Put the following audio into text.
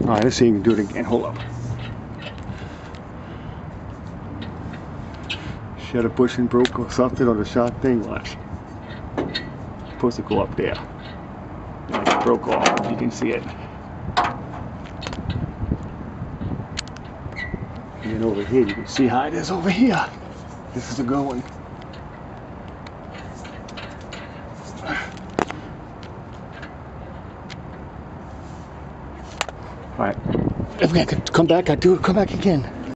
Alright, let's see if you can do it again. Hold up. Shutter pushing broke or something on the shot thing. Watch. Supposed to go up there. Now it broke off. You can see it. And then over here, you can see how it is over here. This is a good one. Alright. If I could come back, I do it. Come back again.